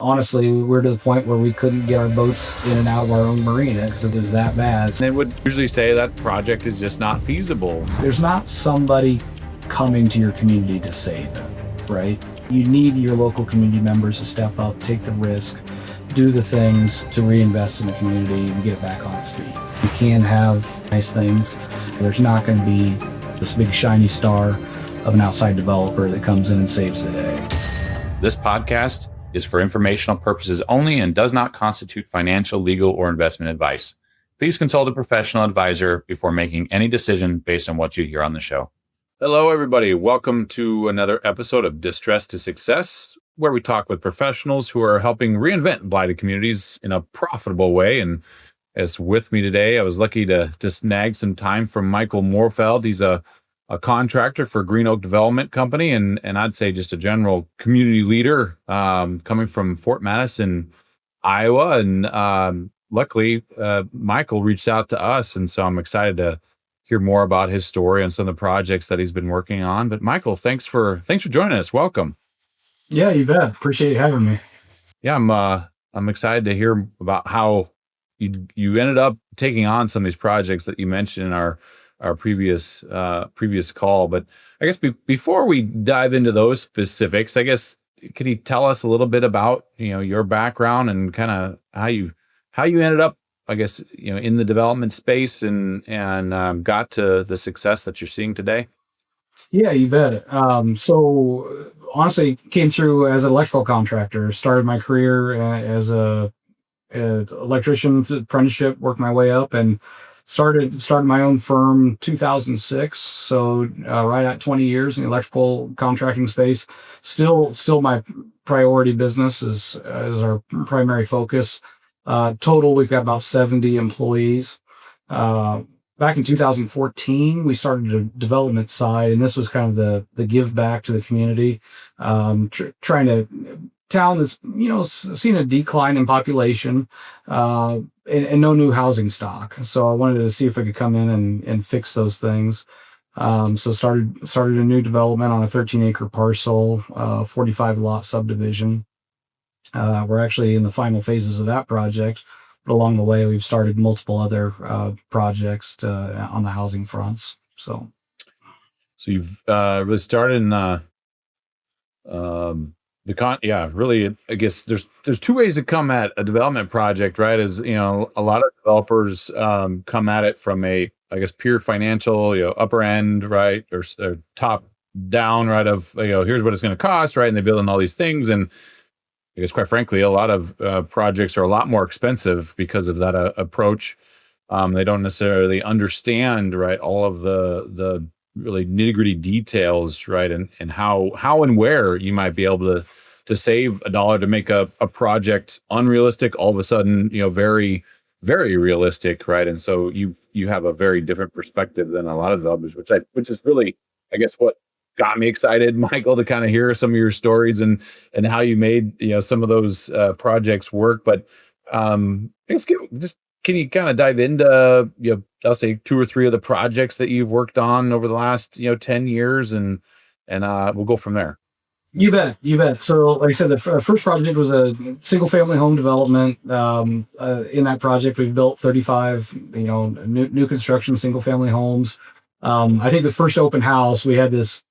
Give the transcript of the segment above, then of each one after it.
Honestly, we're to the point where we couldn't get our boats in and out of our own marina because it was that bad. They would usually say that project is just not feasible. There's not somebody coming to your community to save it, right? You need your local community members to step up, take the risk, do the things to reinvest in the community and get it back on its feet. You can have nice things. There's not going to be this big shiny star of an outside developer that comes in and saves the day. This podcast is for informational purposes only and does not constitute financial, legal, or investment advice. Please consult a professional advisor before making any decision based on what you hear on the show. Hello, everybody. Welcome to another episode of Distress to Success, where we talk with professionals who are helping reinvent blighted communities in a profitable way. And as with me today, I was lucky to just snag some time from Michael Mohrfeld. He's a contractor for Green Oak Development Company, and I'd say just a general community leader coming from Fort Madison, Iowa. And luckily, Michael reached out to us, and so I'm excited to hear more about his story and some of the projects that he's been working on. But Michael, thanks for joining us. Welcome. Yeah, you bet. Appreciate you having me. Yeah, I'm excited to hear about how you ended up taking on some of these projects that you mentioned in our previous call. But I guess before we dive into those specifics, I guess, could you tell us a little bit about, your background and kind of how you ended up, I guess, in the development space and got to the success that you're seeing today? Yeah, you bet. So honestly, came through as an electrical contractor, started my career as an electrician apprenticeship, worked my way up and started my own firm 2006. So right at 20 years in the electrical contracting space. Still my priority business is our primary focus. Total, we've got about 70 employees. Back in 2014, we started a development side, and this was kind of the give back to the community, trying to town that's seen a decline in population and no new housing stock. So I wanted to see if I could come in and fix those things. So started a new development on a 13-acre parcel, 45 lot subdivision. We're actually in the final phases of that project, but along the way we've started multiple other projects on the housing fronts. So you've really started in really, I guess there's two ways to come at a development project, right? As a lot of developers come at it from a, I guess, pure financial, upper end, right, or top down, right, of here's what it's going to cost, right, and they build in all these things, and I guess, quite frankly, a lot of projects are a lot more expensive because of that approach. They don't necessarily understand, right, all of the really nitty-gritty details, right, and how and where you might be able to save $1 to make a project unrealistic all of a sudden, very, very realistic, right? And so you have a very different perspective than a lot of developers, which is really, I guess, what got me excited, Michael, to kind of hear some of your stories and how you made some of those projects work. But I guess can you kind of dive into I'll say 2 or 3 of the projects that you've worked on over the last 10 years, and we'll go from there. You bet. So, like I said, the first project was a single-family home development. In that project, we've built 35, new construction single-family homes. I think the first open house, we had this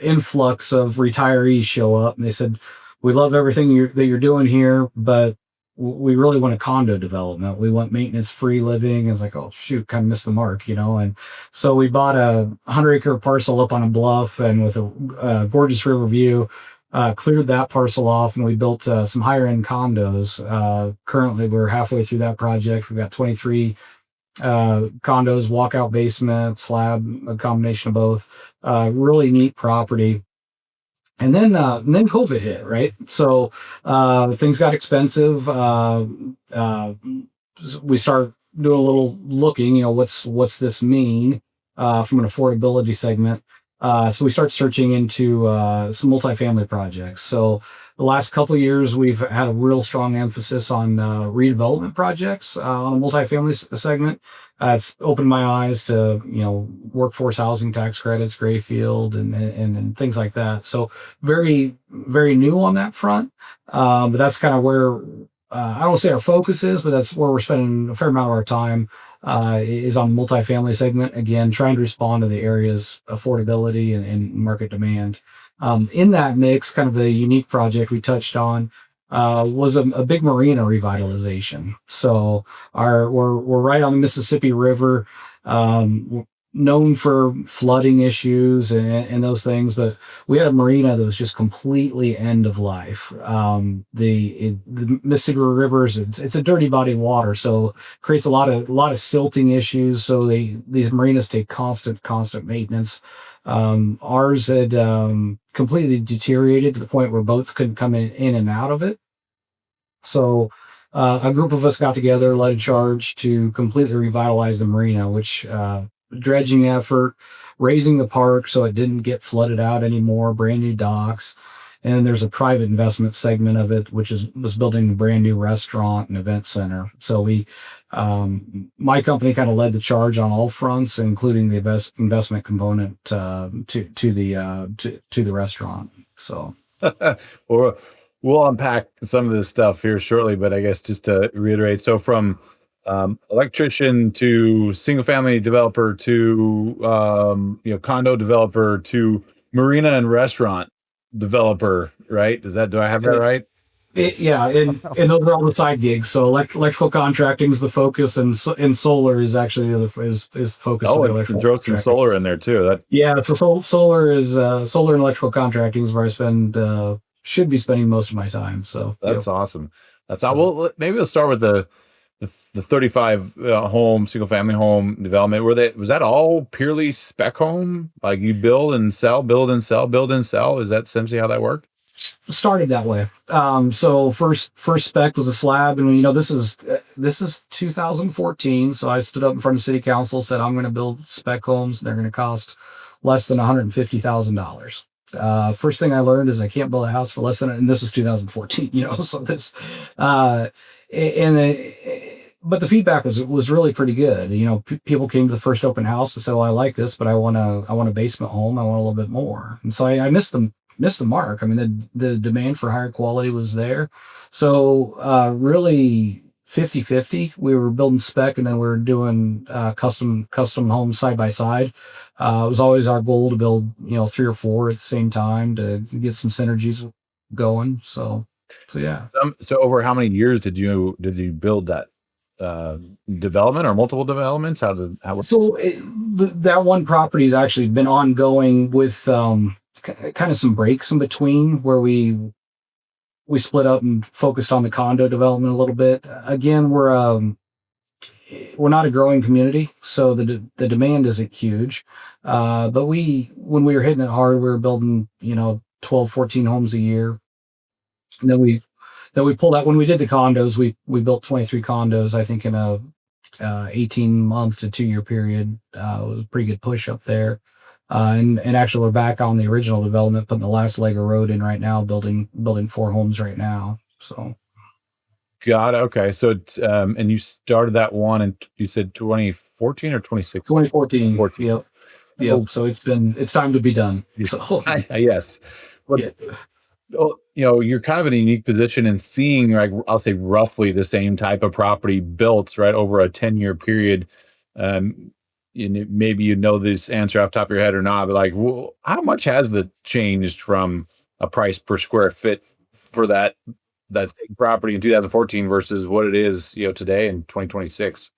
influx of retirees show up, and they said, "We love everything that you're doing here, but we really want a condo development. We want maintenance-free living." It's like, oh shoot, kind of missed the mark, And so we bought a 100-acre parcel up on a bluff and with a gorgeous river view, cleared that parcel off, and we built some higher-end condos. Currently, we're halfway through that project. We've got 23 condos, walkout basement, slab, a combination of both. Really neat property. And then COVID hit, right? So things got expensive. We start doing a little looking, what's this mean from an affordability segment? So we start searching into some multifamily projects. So the last couple of years, we've had a real strong emphasis on redevelopment projects on the multifamily segment. It's opened my eyes to workforce housing tax credits, Grayfield, and things like that. So very very new on that front, but that's kind of where. I don't say our focus is, but that's where we're spending a fair amount of our time is on multifamily segment. Again, trying to respond to the area's affordability and market demand. In that mix, kind of the unique project we touched on was a big marina revitalization. So we're right on the Mississippi River. Known for flooding issues and those things, but we had a marina that was just completely end of life. The Mississippi River it's a dirty body of water, so creates a lot of silting issues. So these marinas take constant maintenance. Ours had completely deteriorated to the point where boats couldn't come in and out of it. So a group of us got together, led a charge to completely revitalize the marina, which dredging effort, raising the park so it didn't get flooded out anymore, brand new docks. And there's a private investment segment of it, which was building a brand new restaurant and event center. So my company kind of led the charge on all fronts, including the investment component to the restaurant. So, we'll unpack some of this stuff here shortly, but I guess just to reiterate, so from electrician to single family developer to condo developer to marina and restaurant developer, right? Do I have that right? Yeah, and those are all the side gigs. So electrical contracting is the focus, and solar is actually is the focus. Oh, of the and you can throw some solar in there too. Yeah, so solar and electrical contracting is where I should be spending most of my time. So that's awesome. Well, maybe we'll start with the 35 home single family home development. Was that all purely spec home? Like you build and sell, build and sell, build and sell? Is that essentially how that worked? Started that way. So first spec was a slab, and this is 2014. So I stood up in front of city council, said I'm going to build spec homes. They're going to cost less than $150,000. First thing I learned is I can't build a house for less than, and this is 2014. So this, but the feedback was really pretty good. People came to the first open house and said, "Well, I like this, but I want a basement home. I want a little bit more." And so I missed the mark. I mean, the demand for higher quality was there. So really 50-50. We were building spec, and then we were doing custom homes side by side. It was always our goal to build 3 or 4 at the same time to get some synergies going. So yeah. So over how many years did you build that development or multiple developments? That one property has actually been ongoing with kind of some breaks in between where we split up and focused on the condo development a little bit. Again, we're not a growing community, so the demand isn't huge. But when we were hitting it hard, we were building 12, 14 homes a year. And then we pulled out when we did the condos. We built 23 condos, I think, in a 18-month to 2-year period. It was a pretty good push up there. And actually, we're back on the original development, putting the last leg of road in right now, building 4 homes right now. So, got it. Okay, so it's and you started that one, and you said 2014 or 2016? 2014. 14. Yep. So it's time to be done. So, yes. Well, you're kind of in a unique position in seeing, like, I'll say roughly the same type of property built right over a 10-year period. Maybe this answer off the top of your head or not, but like, how much has the changed from a price per square foot for that same property in 2014 versus what it is today in 2026?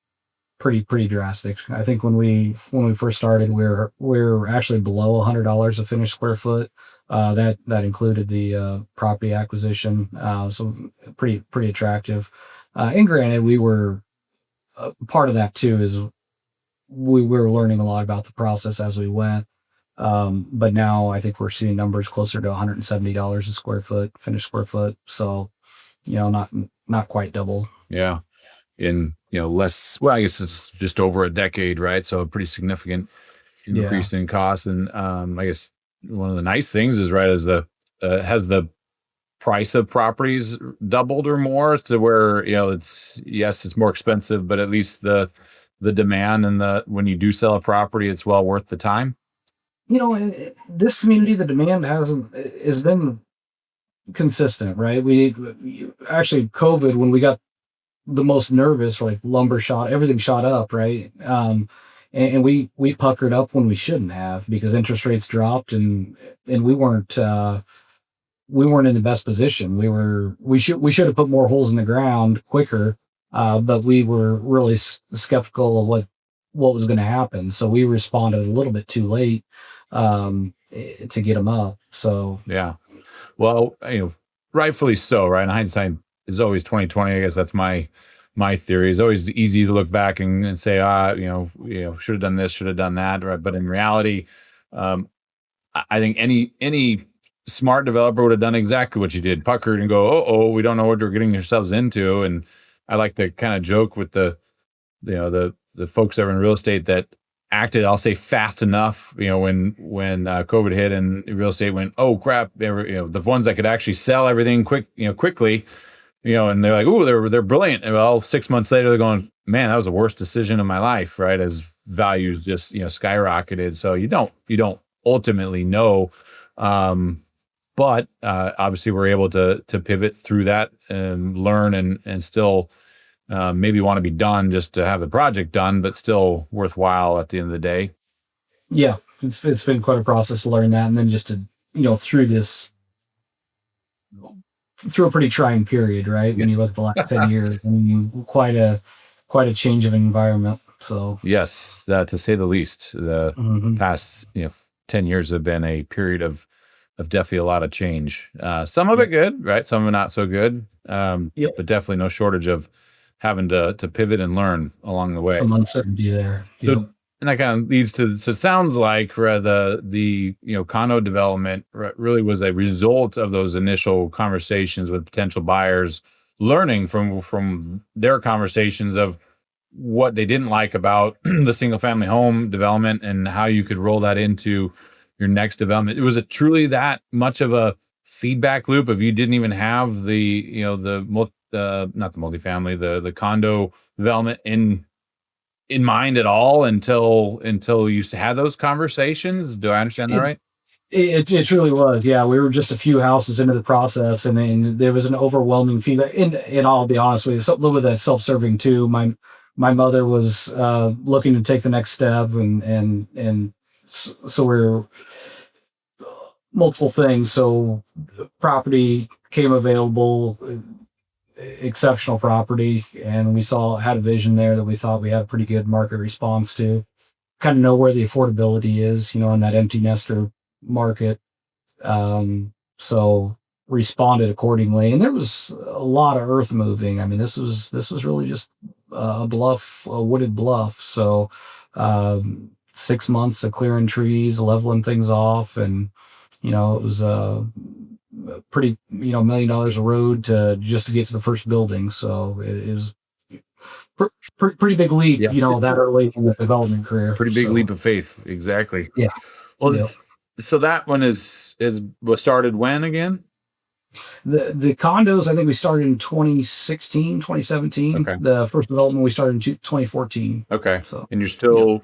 Pretty drastic. I think when we first started, we're actually below $100 a finished square foot. That included the property acquisition, so pretty attractive. And granted, we were part of that too. Is we were learning a lot about the process as we went. But now I think we're seeing numbers closer to $170 a square foot, finished square foot. So, not quite double. Yeah. In less, well, I guess it's just over a decade, right? So a pretty significant Yeah. increase in costs. And I guess one of the nice things is, right, is the has the price of properties doubled or more to where, it's, yes, it's more expensive, but at least the demand and the when you do sell a property, it's well worth the time. This community, the demand has been consistent, right? Actually, COVID, when we got the most nervous, like everything shot up, right? And we puckered up when we shouldn't have, because interest rates dropped, and we weren't in the best position. We should have put more holes in the ground quicker, but we were really skeptical of what was going to happen. So we responded a little bit too late, to get them up. So Yeah. Well, rightfully so, right? And hindsight is always 2020. I guess that's my theory. It's always easy to look back and say, should have done this, should have done that, right? But in reality, I think any smart developer would have done exactly what you did, puckered and go, we don't know what we're getting ourselves into. And I like to kind of joke with the folks that are in real estate that acted, I'll say, fast enough, when COVID hit and real estate went, oh crap, the ones that could actually sell everything quickly, and they're like, oh, they're brilliant. And well, 6 months later, they're going, man, that was the worst decision of my life, right? As values just skyrocketed. So you don't ultimately know, but obviously we're able to pivot through that and learn and still maybe want to be done just to have the project done, but still worthwhile at the end of the day. yeah, it's been quite a process to learn that, and then just to through a pretty trying period, right? When you look at the last 10 years, quite a change of environment. So yes, to say the least, the past 10 years have been a period of definitely a lot of change. Some of it good, right? Some of it not so good. But definitely no shortage of having to pivot and learn along the way. Some uncertainty there. So, and that kind of leads to, so it sounds like the condo development really was a result of those initial conversations with potential buyers, learning from their conversations of what they didn't like about the single family home development and how you could roll that into your next development. Was it truly that much of a feedback loop if you didn't even have not the multifamily, the condo development in mind at all until you used to have those conversations? Do I understand that right? It truly was. Yeah, we were just a few houses into the process, and then there was an overwhelming feedback. And I'll be honest with you, a little bit of that self-serving too. My mother was looking to take the next step, and so we're multiple things. So property came available, exceptional property, and we had a vision there that we thought we had a pretty good market response to. Kind of know where the affordability is, in that empty nester market. So responded accordingly, and there was a lot of earth moving. I mean, this was really just a wooded bluff. So 6 months of clearing trees, leveling things off, and it was pretty, $1 million a road to get to the first building. So it was pretty big leap, that early in the development career. Pretty big leap of faith. Exactly. Yeah. Well, so that one was started when again? The condos, I think we started in 2016, 2017. Okay. The first development we started in 2014. Okay. So, and you're still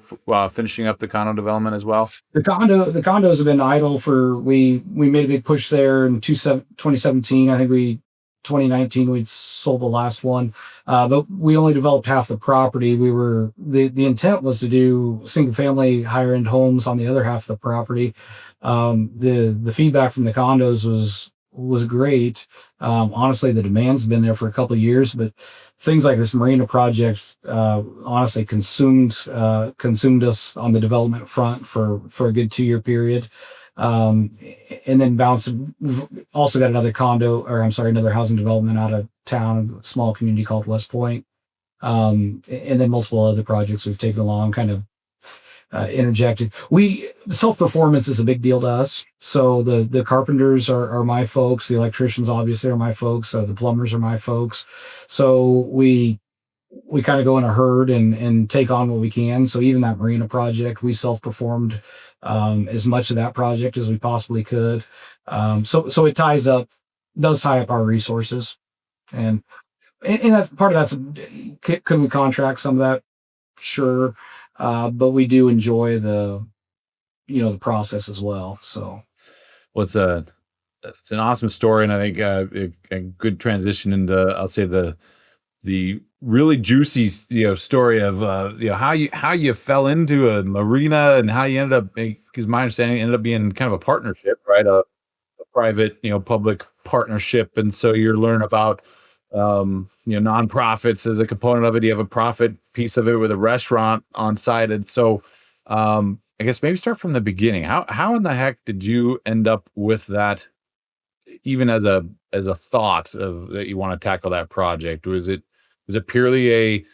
finishing up the condo development as well? The condos have been idle we made a big push there in 2017. I think 2019 we'd sold the last one, but we only developed half the property. The intent was to do single family higher end homes on the other half of the property. The feedback from the condos was great. Honestly, the demand's been there for a couple of years, but things like this marina project honestly consumed us on the development front for a good 2-year period. And then also got another housing development out of town, a small community called West Point. And then multiple other projects we've taken along, kind of interjected. Self-performance is a big deal to us. So the carpenters are my folks. The electricians obviously are my folks. The plumbers are my folks. So we we kind of go in a herd and take on what we can. So even that marina project, we self performed as much of that project as we possibly could. So it does tie up our resources, and that part of that's could we contract some of that? Sure, but we do enjoy the process as well. So Well, it's an awesome story, and I think a good transition into, I'll say, the really juicy story of how you fell into a marina and how you ended up, because my understanding, it ended up being kind of a partnership, right? A private, public partnership, and so you're learning about nonprofits as a component of it. You have a profit piece of it with a restaurant on site, and so I guess maybe start from the beginning. How in the heck did you end up with that, even as a thought of that you want to tackle that project? Was it purely a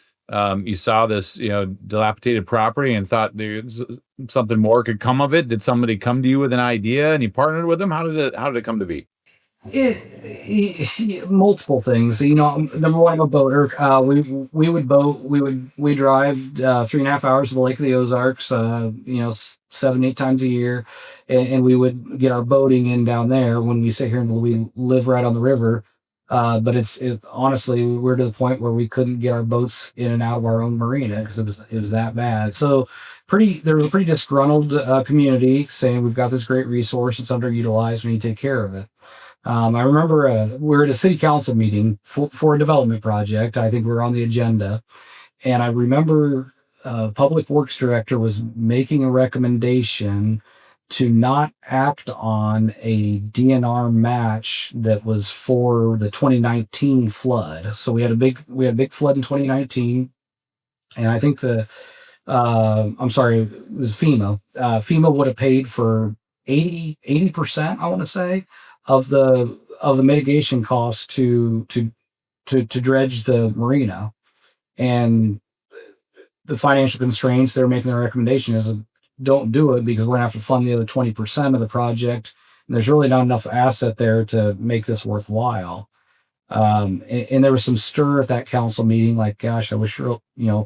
you saw this dilapidated property and thought there's something more could come of it? Did somebody come to you with an idea and you partnered with them? How did it come to be? multiple things. Number one, I'm a boater. We would boat. We drive 3.5 hours to the Lake of the Ozarks. 7 8 times a year, and we would get our boating in down there. When we sit here and we live right on the river, but honestly, we're to the point where we couldn't get our boats in and out of our own marina because it was that bad. So there was a pretty disgruntled community saying we've got this great resource, it's underutilized, we need to take care of it. I remember we were at a city council meeting for a development project. I think we were on the agenda. And I remember public works director was making a recommendation to not act on a DNR match that was for the 2019 flood. So we had a big flood in 2019. And I think I'm sorry, it was FEMA. FEMA would have paid for 80%, I want to say, of the mitigation costs to dredge the marina. And the financial constraints they're making the recommendation is don't do it because we're gonna have to fund the other 20% of the project. And there's really not enough asset there to make this worthwhile. And there was some stir at that council meeting, like, gosh, I wish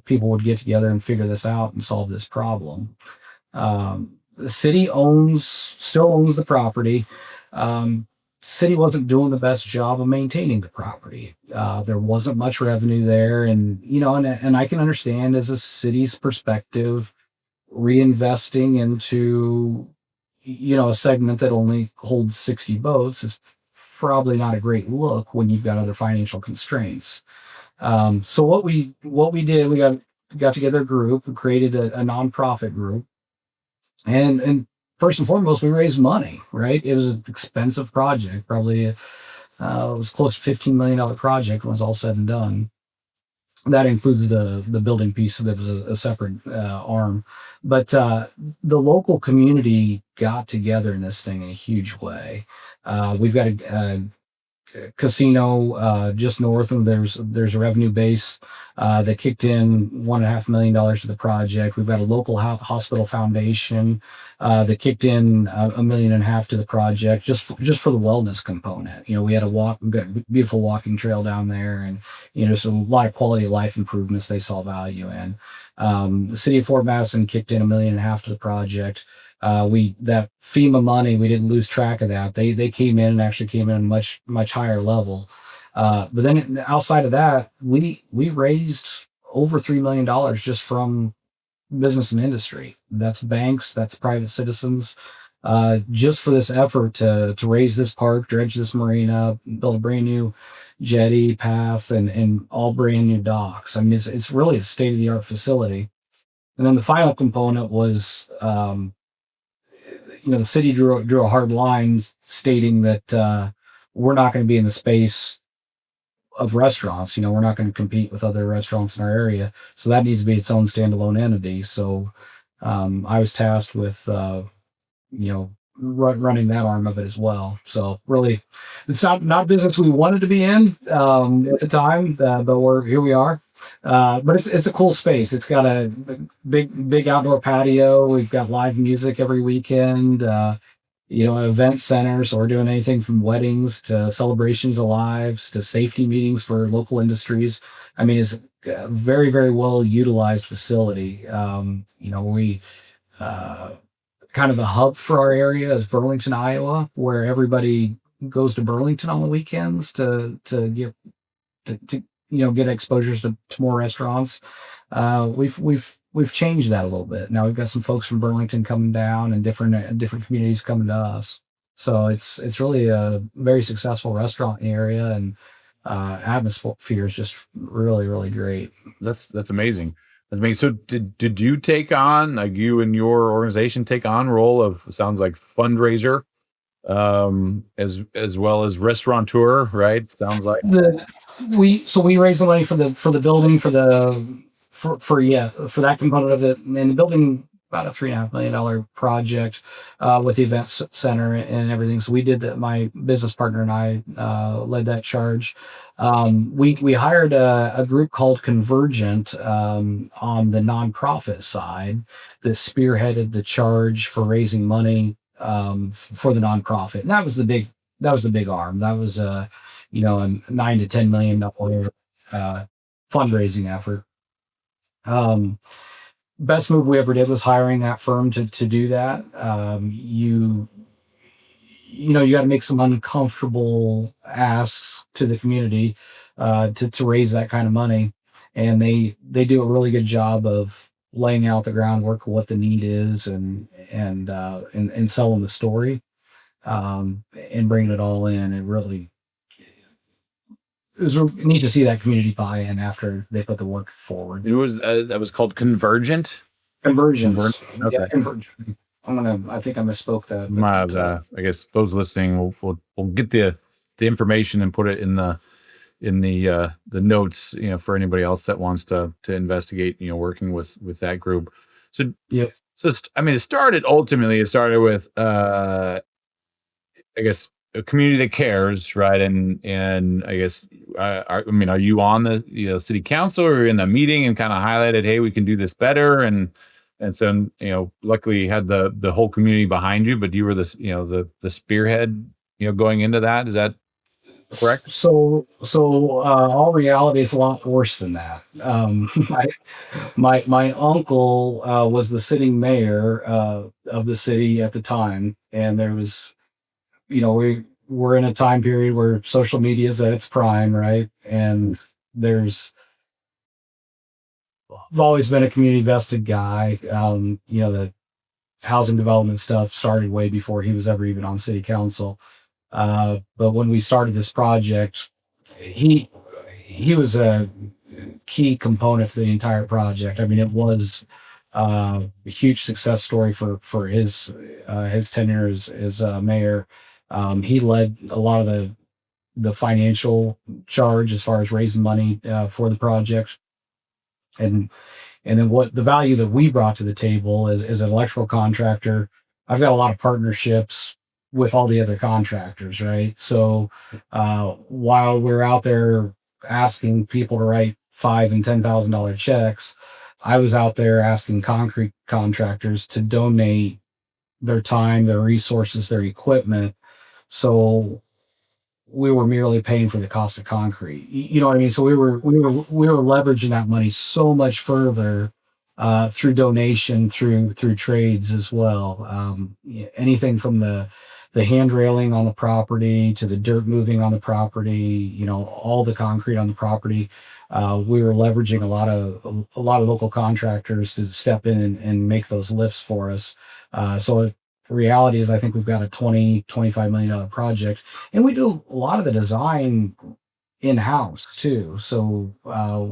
people would get together and figure this out and solve this problem. The city still owns the property. City wasn't doing the best job of maintaining the property. There wasn't much revenue there, and I can understand as a city's perspective, reinvesting into a segment that only holds 60 boats is probably not a great look when you've got other financial constraints. So what we did, we got together a group and created a nonprofit group, and first and foremost, we raised money. Right, it was an expensive project, probably it was close to $15 million project when it's all said and done. That includes the building piece that was a separate arm, but the local community got together in this thing in a huge way. We've got a casino just north of there's a revenue base that kicked in $1.5 million to the project. We've got a local hospital foundation that kicked in $1.5 million to the project just for the wellness component. We had we got a beautiful walking trail down there, and so a lot of quality of life improvements they saw value in. The city of Fort Madison kicked in $1.5 million to the project. That FEMA money, we didn't lose track of that. They came in and actually came in much higher level. But then outside of that, we raised over $3 million just from business and industry. That's banks, that's private citizens, just for this effort to raise this park, dredge this marina, build a brand new jetty path, and all brand new docks. I mean, it's really a state of the art facility. And then the final component was, the city drew a hard line stating that we're not going to be in the space of restaurants. We're not going to compete with other restaurants in our area, so that needs to be its own standalone entity. So I was tasked with running that arm of it as well. So really, it's not business we wanted to be in at the time, but here we are. But it's a cool space. It's got a big outdoor patio. We've got live music every weekend. event centers. So we're doing anything from weddings to celebrations of lives to safety meetings for local industries. I mean, it's a very, very well utilized facility. We uh, kind of the hub for our area is Burlington, Iowa, where everybody goes to Burlington on the weekends to get exposures to more restaurants. We've changed that a little bit. Now we've got some folks from Burlington coming down and different communities coming to us. So it's really a very successful restaurant in the area, and atmosphere is just really, really great. That's amazing. That's amazing. So did you take on, like, you and your organization take on role of, sounds like, fundraiser, as well as restaurateur, right? Sounds like. We raise the money for the building for that component of it, and the building, about a $3.5 million project with the event center and everything. So we did that. My business partner and I led that charge. We hired a group called Convergent on the nonprofit side that spearheaded the charge for raising money for the nonprofit, and that was the big arm. That was a $9 to $10 million fundraising effort. Best move we ever did was hiring that firm to do that. You got to make some uncomfortable asks to the community to raise that kind of money, and they do a really good job of laying out the groundwork of what the need is and selling the story, and bringing it all in. It was neat to see that community buy-in after they put the work forward. It was that was called Convergent. Convergence. Okay. Yeah, convergence. I think I misspoke that. I guess those listening will get the information and put it in the notes, for anybody else that wants to investigate, working with that group. So Yep. So it started with I guess a community that cares, right? And I guess are you on the city council, or in the meeting and kind of highlighted, hey, we can do this better, and so luckily you had the whole community behind you, but you were the spearhead going into that. Is that correct? So all reality is a lot worse than that. My uncle was the sitting mayor of the city at the time, and there was, we're in a time period where social media is at its prime, right? And I've always been a community vested guy. The housing development stuff started way before he was ever even on city council. But when we started this project, he was a key component to the entire project. I mean, it was a huge success story for his tenure as mayor. He led a lot of the financial charge as far as raising money for the project, and then what the value that we brought to the table as an electrical contractor. I've got a lot of partnerships with all the other contractors, right? So while we're out there asking people to write $5,000 and $10,000 checks, I was out there asking concrete contractors to donate their time, their resources, their equipment. So we were merely paying for the cost of concrete. You know what I mean? So we were leveraging that money so much further through donation, through trades as well. Anything from the hand railing on the property to the dirt moving on the property, all the concrete on the property. We were leveraging a lot of local contractors to step in and make those lifts for us. So the reality is, I think we've got a $25 million project, and we do a lot of the design in-house too. So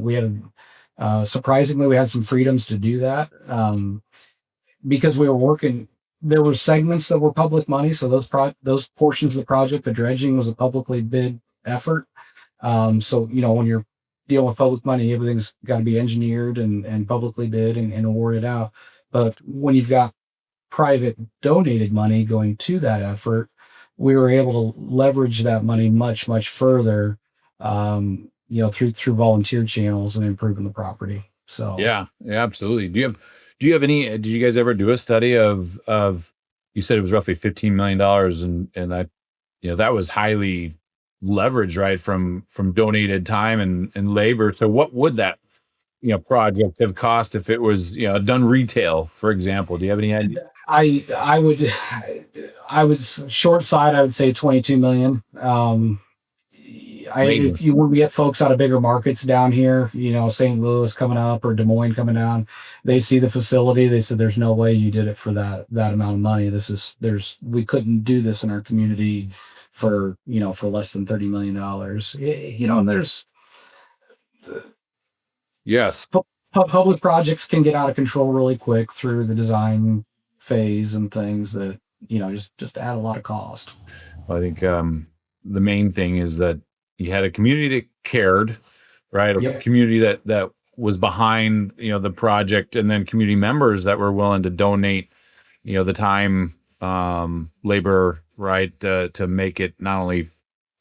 we had surprisingly, we had some freedoms to do that because we were working. There were segments that were public money, so those portions of the project, the dredging was a publicly bid effort. So when you're dealing with public money, everything's got to be engineered and publicly bid and awarded out. But when you've got private donated money going to that effort, we were able to leverage that money much, much further, through volunteer channels and improving the property. So yeah, absolutely. Do you have any? Did you guys ever do a study of you said it was roughly $15 million, and that, that was highly leveraged, right, from donated time and labor. So what would that project have cost if it was done retail, for example? Do you have any idea? I would I was short side. I would say 22 million. Amazing. When we get folks out of bigger markets down here, St. Louis coming up or Des Moines coming down, they see the facility. They said, "There's no way you did it for that amount of money. We couldn't do this in our community for less than $30 million." And there's Yes. public projects can get out of control really quick through the design phase and things that just add a lot of cost. Well, I think the main thing is that you had a community that cared, right? A Yep. community that was behind the project, and then community members that were willing to donate the time, labor, right, to make it not only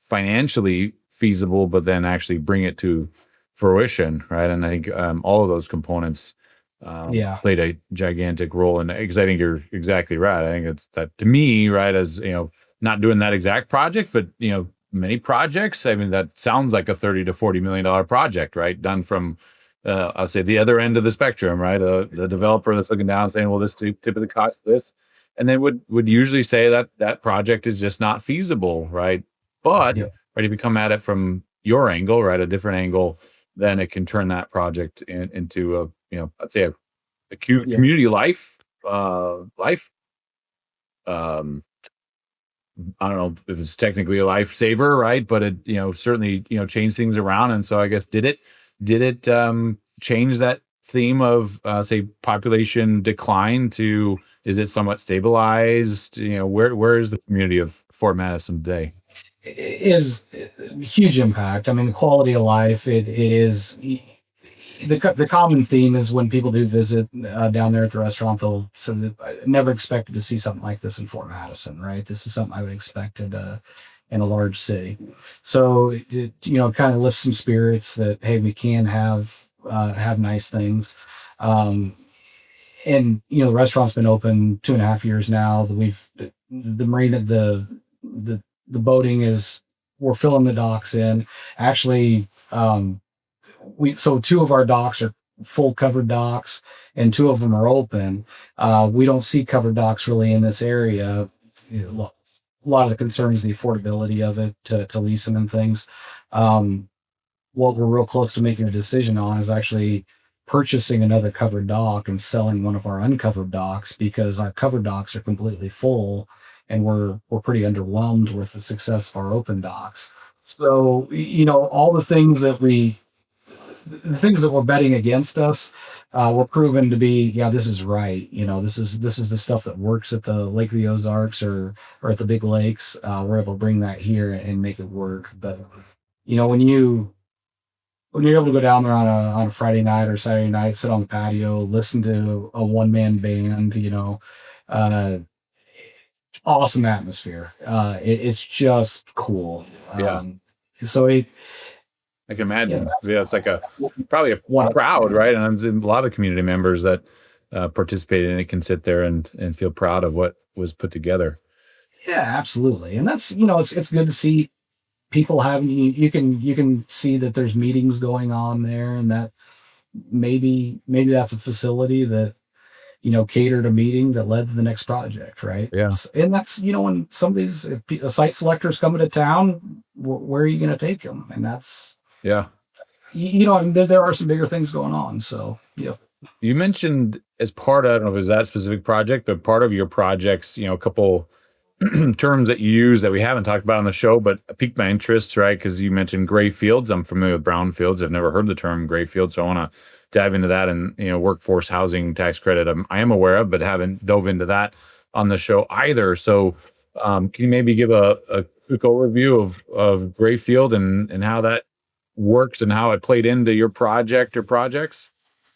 financially feasible, but then actually bring it to fruition, right? And I think all of those components Yeah. played a gigantic role in it, because I think you're exactly right. I think it's that, to me, right, as not doing that exact project, but many projects. I mean, that sounds like a $30 to $40 million project, right? Done from I'll say the other end of the spectrum, right? The developer that's looking down saying, well, this typically costs this, and then would usually say that that project is just not feasible, right? But Yep. right, if you come at it from your angle, right, a different angle, then it can turn that project into a, I'd say a Yeah. community life, I don't know if it's technically a lifesaver, right? But it, certainly, changed things around. And so I guess, did it change that theme of, say, population decline to, is it somewhat stabilized? Where is the community of Fort Madison today? Is huge impact. I mean, the quality of life. It is the common theme is when people do visit down there at the restaurant, they'll say that I never expected to see something like this in Fort Madison. Right? This is something I would expect in a large city. So it kind of lifts some spirits that, hey, we can have nice things. And the restaurant's been open 2.5 years now. The marina, the boating is, we're filling the docks in. Actually, so two of our docks are full covered docks and two of them are open. We don't see covered docks really in this area. A lot of the concern is the affordability of it to lease them and things. What we're real close to making a decision on is actually purchasing another covered dock and selling one of our uncovered docks, because our covered docks are completely full and we're pretty underwhelmed with the success of our open docks. So, all the things that were betting against us, were proven to be, yeah, this is right. This is the stuff that works at the Lake of the Ozarks or at the big lakes. We're able to bring that here and make it work. But when you're able to go down there on a Friday night or Saturday night, sit on the patio, listen to a one-man band, uh, awesome atmosphere. It's just cool. Yeah. So I can imagine. Yeah, it's like probably a crowd, right? And a lot of community members that participated in it can sit there and feel proud of what was put together. Yeah, absolutely. And that's, it's good to see people having, you can see that there's meetings going on there, and that maybe that's a facility that, catered a meeting that led to the next project, right? Yeah. And that's, when if a site selector's coming to town, where are you going to take them? And that's, yeah, there are some bigger things going on. So, yeah. You mentioned as part of, I don't know if it was that specific project, but part of your projects, a couple terms that you use that we haven't talked about on the show, but piqued my interest, right? Because you mentioned Grayfields. I'm familiar with brownfields. I've never heard the term Grayfield, so I want to dive into that. And workforce housing tax credit, I am aware of, but haven't dove into that on the show either. So, can you maybe give a quick overview of Grayfield and how that works and how it played into your project or projects?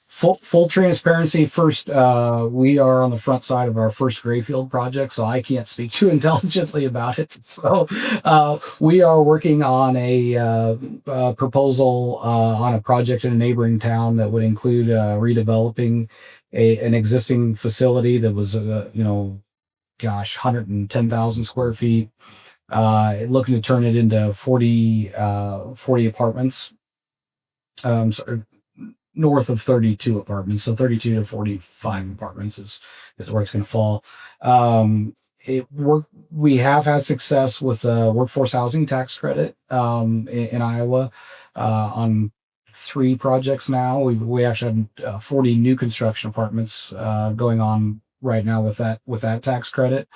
Full transparency. First, we are on the front side of our first Grayfield project, so I can't speak too intelligently about it. So, we are working on a proposal on a project in a neighboring town that would include redeveloping an existing facility that was, 110,000 square feet. Looking to turn it into 40 apartments. So north of 32 apartments. So 32 to 45 apartments is where it's going to fall. We have had success with the workforce housing tax credit in Iowa on 3 projects now. We actually have 40 new construction apartments going on right now with that tax credit.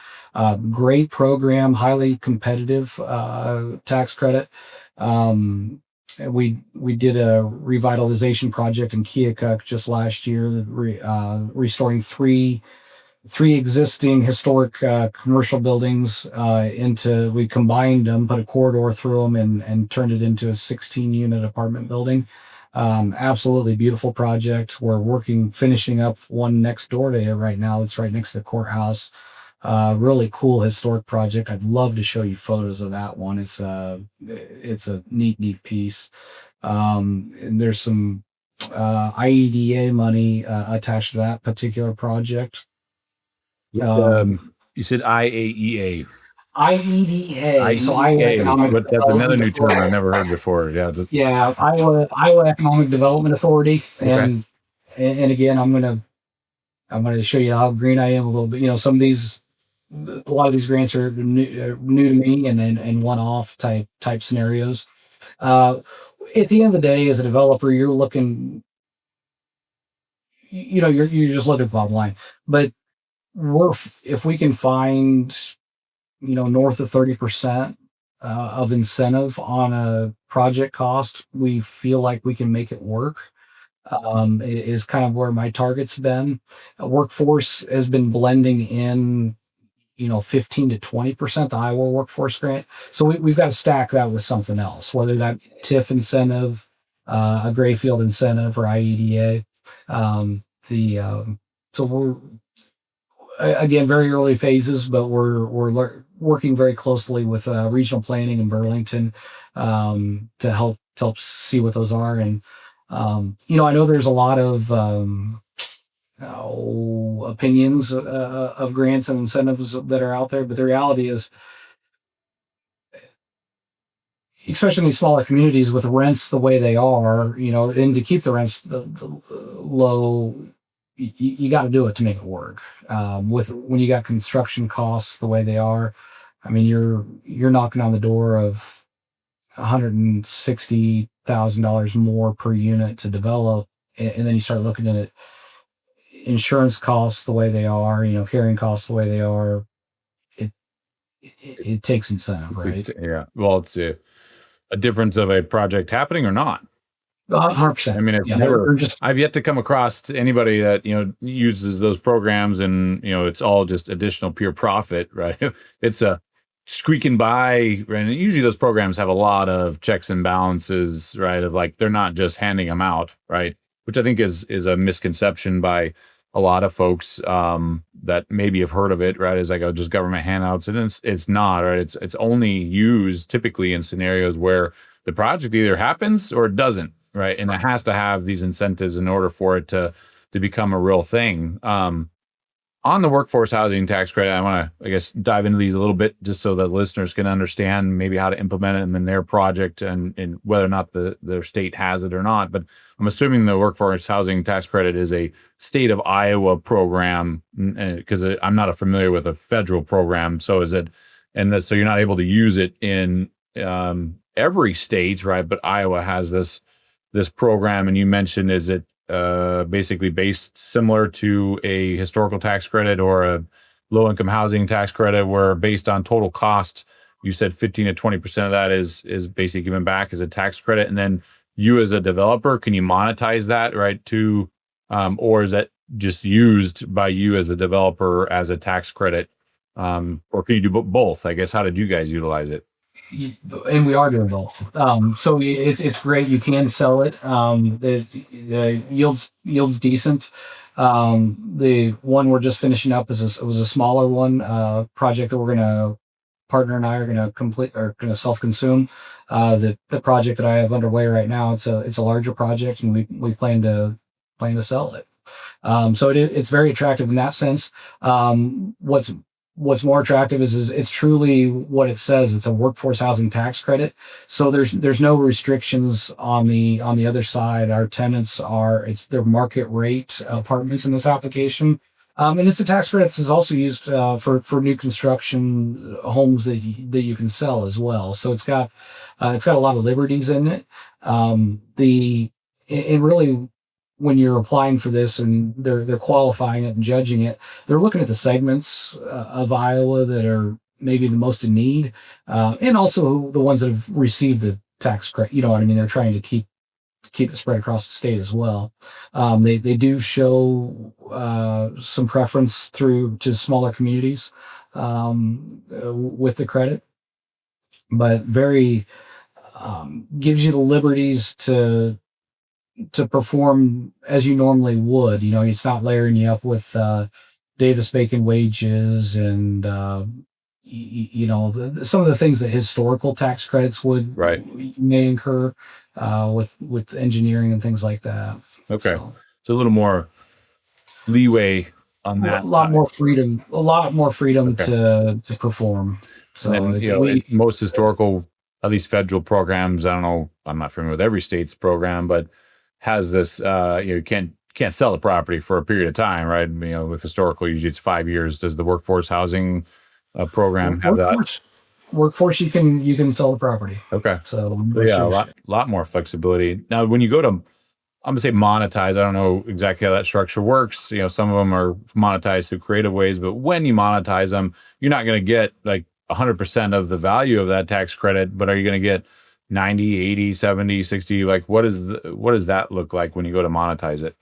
Great program, highly competitive tax credit. We did a revitalization project in Keokuk just last year, restoring three existing historic commercial buildings we combined them, put a corridor through them, and turned it into a 16 unit apartment building. Absolutely beautiful project. We're finishing up one next door to it right now. It's right next to the courthouse. Really cool historic project. I'd love to show you photos of that one. It's a neat piece. And there's some IEDA money attached to that particular project. You said IAEA. IEDA. So Iowa IEA, Economic but that's another Development new term I've Authority. never heard before. Yeah. Yeah, Iowa Economic Development Authority. Okay. And again, I'm gonna show you how green I am a little bit. Some of these, a lot of these grants are new to me and one-off type scenarios. At the end of the day, as a developer, you're looking, you're just looking at the bottom line. But if we can find, north of 30% of incentive on a project cost, we feel like we can make it work. Is kind of where my target's been. Workforce has been blending in, 15 to 20%, the Iowa workforce grant. So we've got to stack that with something else, whether that TIF incentive, a Grayfield incentive, or IEDA. So we're, again, very early phases, but we're working very closely with regional planning in Burlington to help see what those are. And I know there's a lot of opinions of grants and incentives that are out there, but the reality is, especially in these smaller communities with rents the way they are, and to keep the rents the low, you got to do it to make it work. When you got construction costs the way they are, I mean, you're knocking on the door of $160,000 more per unit to develop, and then you start looking at it, insurance costs the way they are, carrying costs the way they are. It takes incentive, right? Yeah. Well, it's a difference of a project happening or not. 100%. I mean, I've yet to come across anybody that uses those programs and it's all just additional pure profit, right? It's a squeaking by, and usually those programs have a lot of checks and balances, right? Of like they're not just handing them out, right? Which I think is a misconception by a lot of folks that maybe have heard of it, right? As like just government handouts, and it's not, right? It's only used typically in scenarios where the project either happens or it doesn't, right? And it has to have these incentives in order for it to become a real thing. On the workforce housing tax credit, I want to, I guess, dive into these a little bit just so that listeners can understand maybe how to implement them in their project and whether or not their state has it or not. But I'm assuming the workforce housing tax credit is a state of Iowa program, because I'm not familiar with a federal program. So is it, so you're not able to use it in every state, right? But Iowa has this program, and you mentioned, is it basically based similar to a historical tax credit or a low-income housing tax credit, where based on total cost, you said 15 to 20% of that is basically given back as a tax credit, and then you as a developer, can you monetize that, right? Or is that just used by you as a developer as a tax credit, or can you do both? I guess, how did you guys utilize it? And we are doing both. So it's great. You can sell it. The yields decent. The one we're just finishing up was a smaller one, project that partner and I are gonna complete, or gonna self-consume. The project that I have underway right now, it's a larger project, and we plan to sell it. So it's very attractive in that sense. What's what's more attractive is it's truly what it says. It's a workforce housing tax credit. So there's no restrictions on the other side. Our tenants it's their market rate apartments in this application. And it's a tax credit that's also used for new construction homes that you can sell as well. So it's got a lot of liberties in it. And really, when you're applying for this and they're qualifying it and judging it, they're looking at the segments of Iowa that are maybe the most in need, and also the ones that have received the tax credit. You know what I mean? They're trying to keep it spread across the state as well. They do show some preference through to smaller communities with the credit, but very gives you the liberties to perform as you normally would. You know, it's not layering you up with Davis-Bacon wages and some of the things that historical tax credits would Right. may incur with engineering and things like that. Okay. So a little more leeway on that. A lot more freedom. A lot more freedom Okay. to perform. So And then, most historical, at least federal programs, I don't know, I'm not familiar with every state's program, but has this, you can't sell the property for a period of time, right? With historical, usually it's 5 years. Does the workforce housing program have that? Workforce, you can sell the property. Okay. So yeah, a lot more flexibility. Now, when you go to, I'm gonna say monetize, I don't know exactly how that structure works. Some of them are monetized through creative ways, but when you monetize them, you're not going to get like 100% of the value of that tax credit, but are you going to get 90, 80, 70, 60? Like what does that look like when you go to monetize it?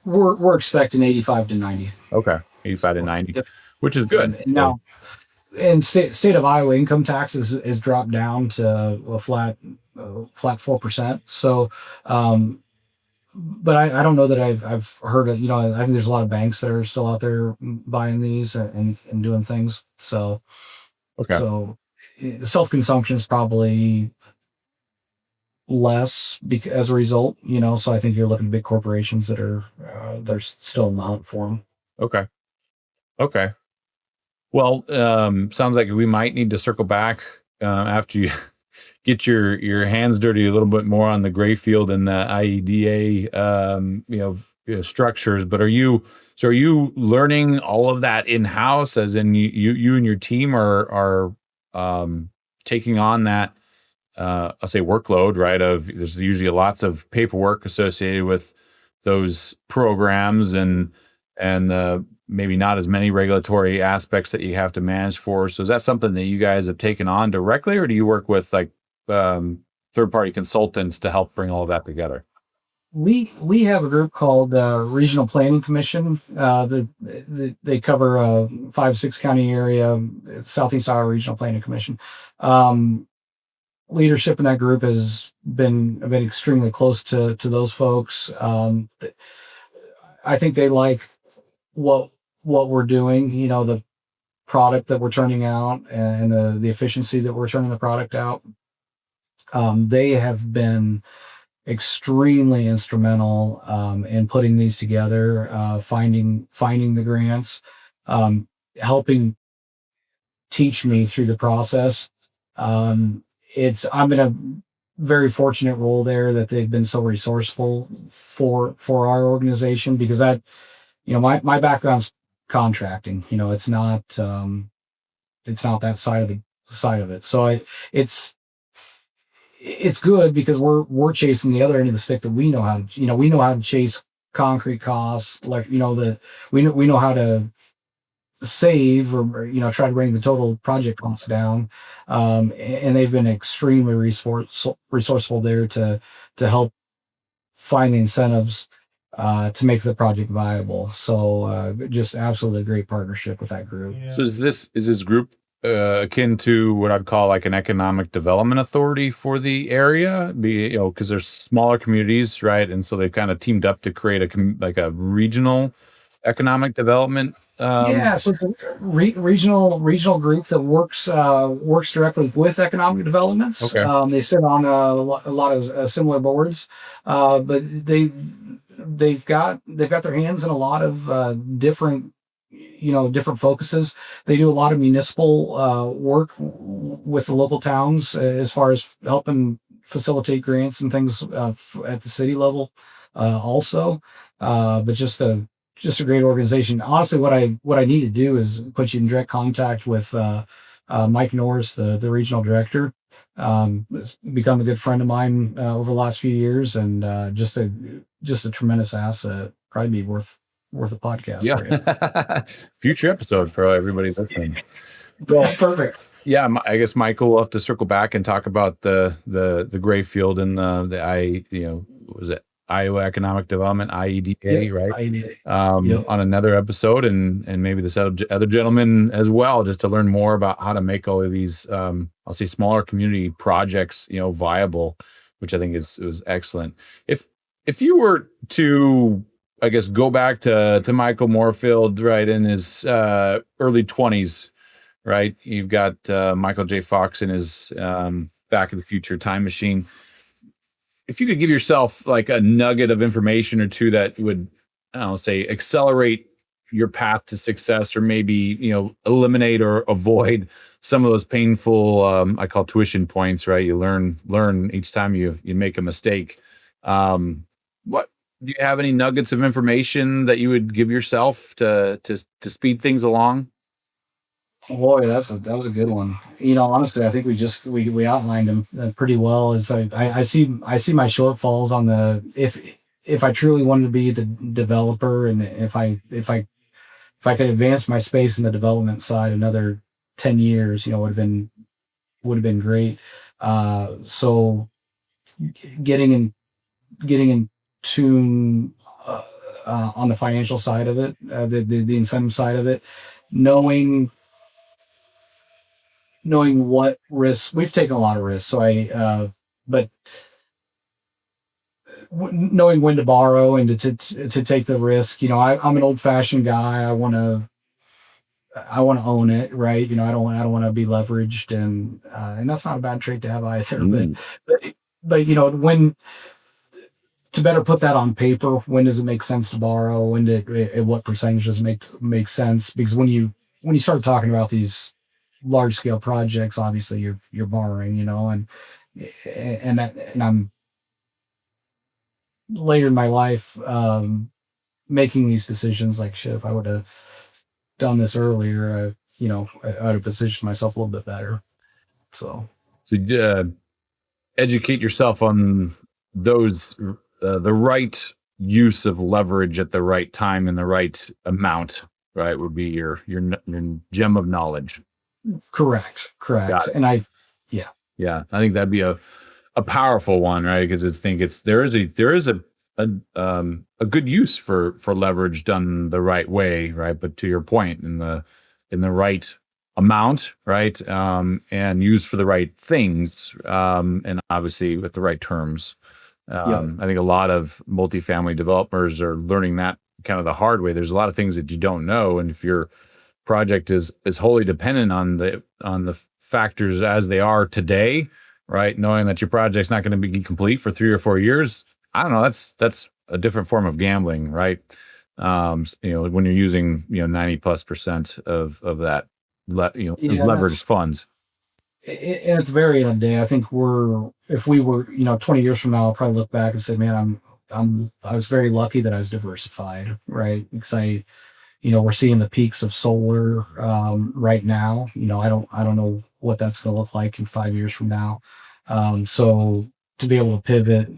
We're expecting 85 to 90. Okay. 85 to 90, Yep. which is good. And now, in state of Iowa, income tax is dropped down to a flat 4%. So, but I don't know that I've heard of, I think there's a lot of banks that are still out there buying these and doing things. So, Okay. So self-consumption is probably less as a result, so I think you're looking at big corporations that are they're still in the hunt for them. Okay. Well, sounds like we might need to circle back after you get your hands dirty a little bit more on the Grayfield and the IEDA structures. But are you learning all of that in house, as in you and your team are taking on that I'll say workload, right? There's usually lots of paperwork associated with those programs and maybe not as many regulatory aspects that you have to manage for. So is that something that you guys have taken on directly, or do you work with like third-party consultants to help bring all of that together? We have a group called Regional Planning Commission. They cover 5-6 county area, Southeast Iowa Regional Planning Commission. Leadership in that group has been extremely close to those folks. I think they like what we're doing, the product that we're turning out and the efficiency that we're turning the product out. They have been extremely instrumental in putting these together, finding the grants, helping teach me through the process. I'm in a very fortunate role there that they've been so resourceful for our organization, because my background's contracting. It's not that side of it. So it's good because we're chasing the other end of the stick that we know how to, we know how to chase concrete costs, like, we know how to save or try to bring the total project costs down. And they've been extremely resourceful there to help find the incentives to make the project viable. So just absolutely great partnership with that group. So is this group akin to what I'd call like an economic development authority for the area? Because there's smaller communities, right? And so they've kind of teamed up to create a regional economic development. So it's a regional group that works directly with economic developments. Okay. They sit on a lot of similar boards, but they've got their hands in a lot of different different focuses. They do a lot of municipal work with the local towns as far as helping facilitate grants and things at the city level also. But just a great organization. Honestly, what I need to do is put you in direct contact with Mike Norris, the regional director. Has become a good friend of mine over the last few years, and just a tremendous asset. Probably be worth a podcast for you. Yeah. Future episode for everybody listening. Well, perfect. Yeah, I guess Michael will have to circle back and talk about the Grayfield and was it Iowa Economic Development, IEDA, Yep, right? IEDA. Yep. On another episode, and maybe this other gentleman as well, just to learn more about how to make all of these I'll say smaller community projects viable, which I think was excellent. If you were to, I guess, go back to Michael Mohrfeld, right, in his early 20s, right? You've got Michael J. Fox in his Back to the Future time machine. If you could give yourself like a nugget of information or two that would, I don't know, say accelerate your path to success, or maybe eliminate or avoid some of those painful I call tuition points, right? You learn each time you make a mistake. What do you have any nuggets of information that you would give yourself to speed things along? Boy, that was a good one. Honestly, I think we outlined them pretty well. As I see my shortfalls on the if I truly wanted to be the developer, and if I could advance my space in the development side another 10 years, would have been great. So getting in tune on the financial side of it, the incentive side of it, knowing what risks we've taken a lot of risks. So but knowing when to borrow and to take the risk. I'm an old fashioned guy. I want to own it, right? I don't want to be leveraged, and that's not a bad trait to have either. But when to better put that on paper, when does it make sense to borrow? At what percentage does it make sense? Because when you start talking about these large scale projects, obviously you're borrowing, and I'm later in my life making these decisions like, shit, if I would have done this earlier, I would have positioned myself a little bit better. So educate yourself on those the right use of leverage at the right time and the right amount, right, would be your gem of knowledge. Correct. And I think that'd be a powerful one, right? Because there is a good use for leverage done the right way, right? But to your point, in the right amount, right, and used for the right things, and obviously with the right terms. I think a lot of multifamily developers are learning that kind of the hard way. There's a lot of things that you don't know, and if your project is wholly dependent on the factors as they are today, right, knowing that your project's not going to be complete for 3 or 4 years, I don't know, that's a different form of gambling, right? When you're using 90+% of that leveraged funds. And at the very end of the day, I think if we were 20 years from now, I'll probably look back and say, man, I was very lucky that I was diversified, right? Because we're seeing the peaks of solar right now. I don't know what that's going to look like in 5 years from now. So to be able to pivot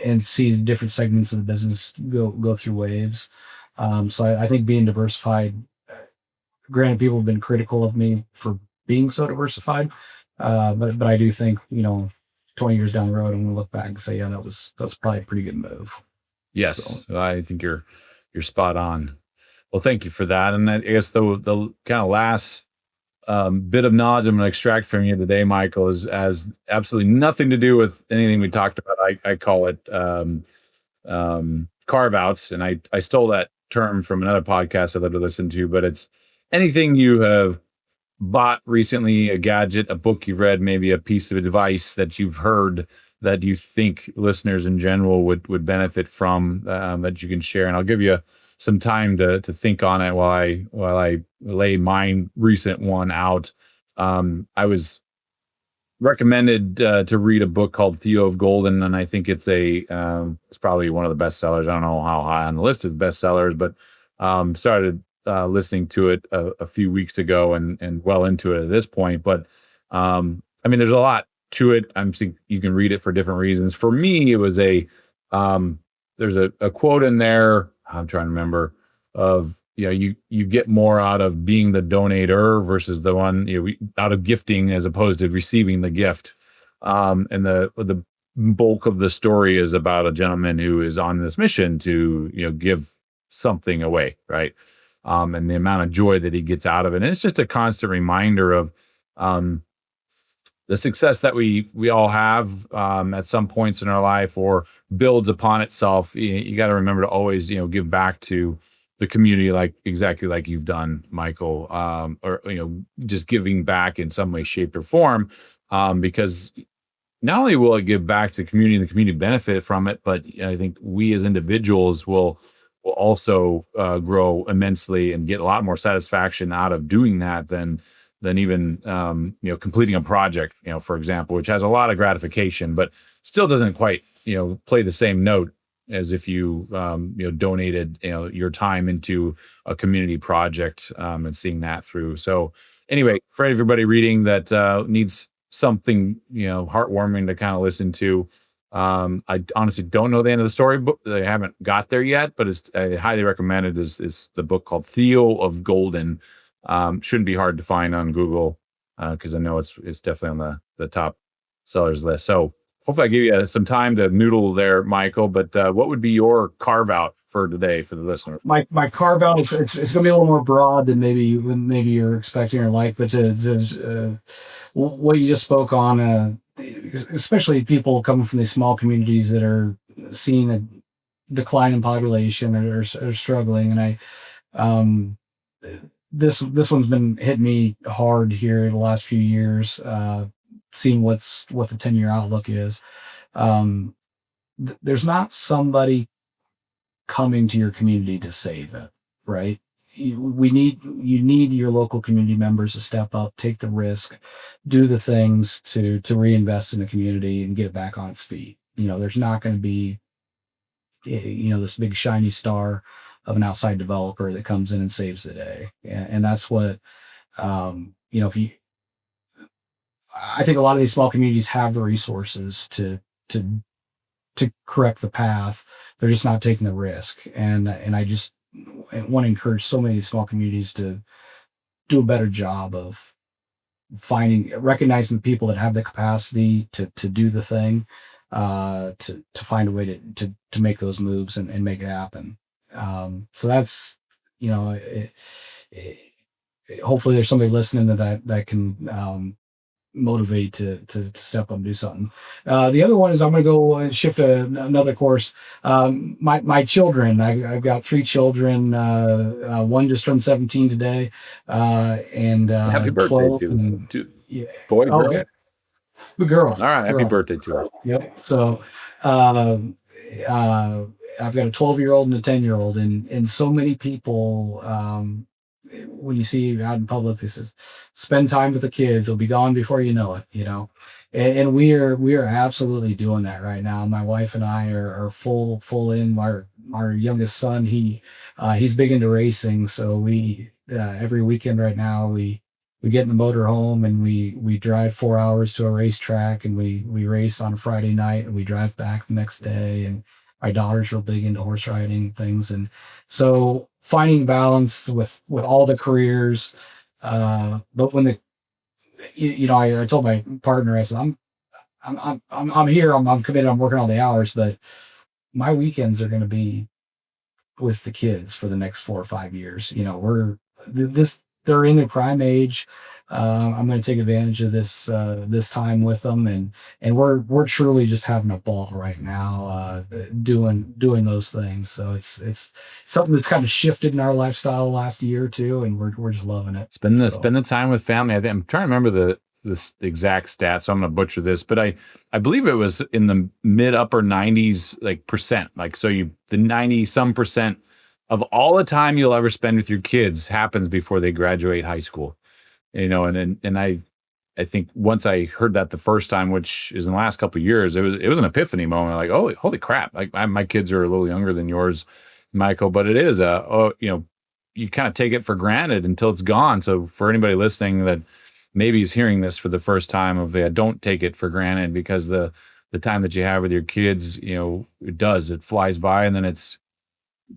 and see different segments of the business go through waves. So I think being diversified, granted, people have been critical of me for being so diversified, but I do think 20 years down the road, I'm going to look back and say, yeah, that was probably a pretty good move. Yes, so I think you're spot on. Well, thank you for that. And I guess the kind of last bit of knowledge I'm going to extract from you today, Michael, has absolutely nothing to do with anything we talked about. I call it carve outs, and I stole that term from another podcast I love to listen to. But it's anything you have bought recently, a gadget, a book you've read, maybe a piece of advice that you've heard that you think listeners in general would benefit from, that you can share? And I'll give you some time to think on it while I lay my recent one out. I was recommended to read a book called Theo of Golden, and I think it's probably one of the best sellers. I don't know how high on the list is best sellers, but started listening to it a few weeks ago and well into it at this point. But I mean, there's a lot to it. I'm think you can read it for different reasons. For me, it was there's a quote in there. I'm trying to remember of, you get more out of being the donator versus the one, out of gifting as opposed to receiving the gift. And the bulk of the story is about a gentleman who is on this mission to, give something away, right? And the amount of joy that he gets out of it. And it's just a constant reminder of the success that we all have at some points in our life, or builds upon itself. You got to remember to always, give back to the community, exactly like you've done, Michael, or just giving back in some way, shape, or form, because not only will it give back to the community and the community benefit from it, but I think we as individuals will also grow immensely and get a lot more satisfaction out of doing that than even completing a project, for example, which has a lot of gratification, but still doesn't quite play the same note as if you donated your time into a community project, and seeing that through. So anyway, for everybody reading that needs something heartwarming to kind of listen to, I honestly don't know the end of the story, but they haven't got there yet, but I highly recommend it. Is the book called Theo of Golden. Shouldn't be hard to find on Google, because I know it's definitely on the top sellers list. So hopefully I gave you some time to noodle there, Michael. But what would be your carve out for today for the listener? My carve out, it's going to be a little more broad than maybe you're expecting or like, but what you just spoke on, especially people coming from these small communities that are seeing a decline in population or are struggling, and this one's been hitting me hard here the last few years, seeing what the 10-year outlook is. There's not somebody coming to your community to save it, right? You need your local community members to step up, take the risk, do the things to reinvest in the community and get it back on its feet. There's not going to be this big shiny star of an outside developer that comes in and saves the day. And that's what, I think a lot of these small communities have the resources to correct the path. They're just not taking the risk. And I just want to encourage so many small communities to do a better job of recognizing the people that have the capacity to do the thing, to find a way to make those moves and make it happen. So that's, hopefully there's somebody listening that can motivate to step up and do something. The other one is I'm going to go and shift another course. My children, I've got 3 children. One just turned 17 today, and happy birthday 12 to yeah. boy, girl? Okay. Good girl. All right, happy Girl. birthday to her. Yep. So I've got a 12-year-old and a 10-year-old, and so many people, when you see out in public, this is spend time with the kids. They'll be gone before you know it, and we are absolutely doing that right now. My wife and I are full in. Our youngest son, he's big into racing. So we, every weekend right now, we get in the motor home and we drive 4 hours to a racetrack, and we race on a Friday night, and we drive back the next day. And my daughter's real big into horse riding and things. And so finding balance with all the careers. But when I told my partner, I said, I'm here, I'm committed, I'm working all the hours, but my weekends are going to be with the kids for the next 4 or 5 years. They're in their prime age. I'm going to take advantage of this time with them, and we're truly just having a ball right now, doing those things. So it's something that's kind of shifted in our lifestyle the last year or two, and we're just loving it. Spend the time with family. I'm trying to remember this exact stat, so I'm going to butcher this, but I believe it was in the mid upper 90s like percent. Like so the 90 some percent of all the time you'll ever spend with your kids happens before they graduate high school. You know, and I think once I heard that the first time, which is in the last couple of years, it was an epiphany moment. Like, oh, holy crap! Like my kids are a little younger than yours, Michael, but it is you kind of take it for granted until it's gone. So for anybody listening that maybe is hearing this for the first time, don't take it for granted, because the time that you have with your kids, it flies by and then it's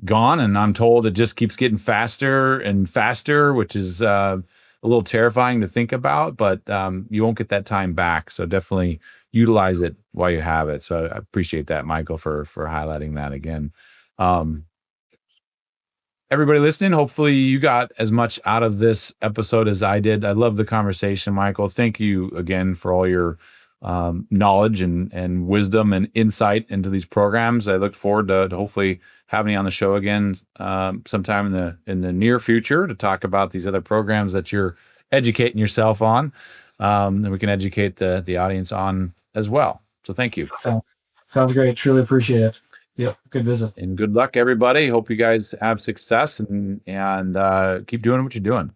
gone. And I'm told it just keeps getting faster and faster, which is a little terrifying to think about, but you won't get that time back. So definitely utilize it while you have it. So I appreciate that, Michael, for highlighting that again. Everybody listening, hopefully you got as much out of this episode as I did. I love the conversation, Michael. Thank you again for all your knowledge and wisdom and insight into these programs. I look forward to hopefully having you on the show again sometime in the near future to talk about these other programs that you're educating yourself on, and we can educate the audience on as well. So thank you. Sounds great. Truly appreciate it. Yep. Good visit. And good luck, everybody. Hope you guys have success and keep doing what you're doing.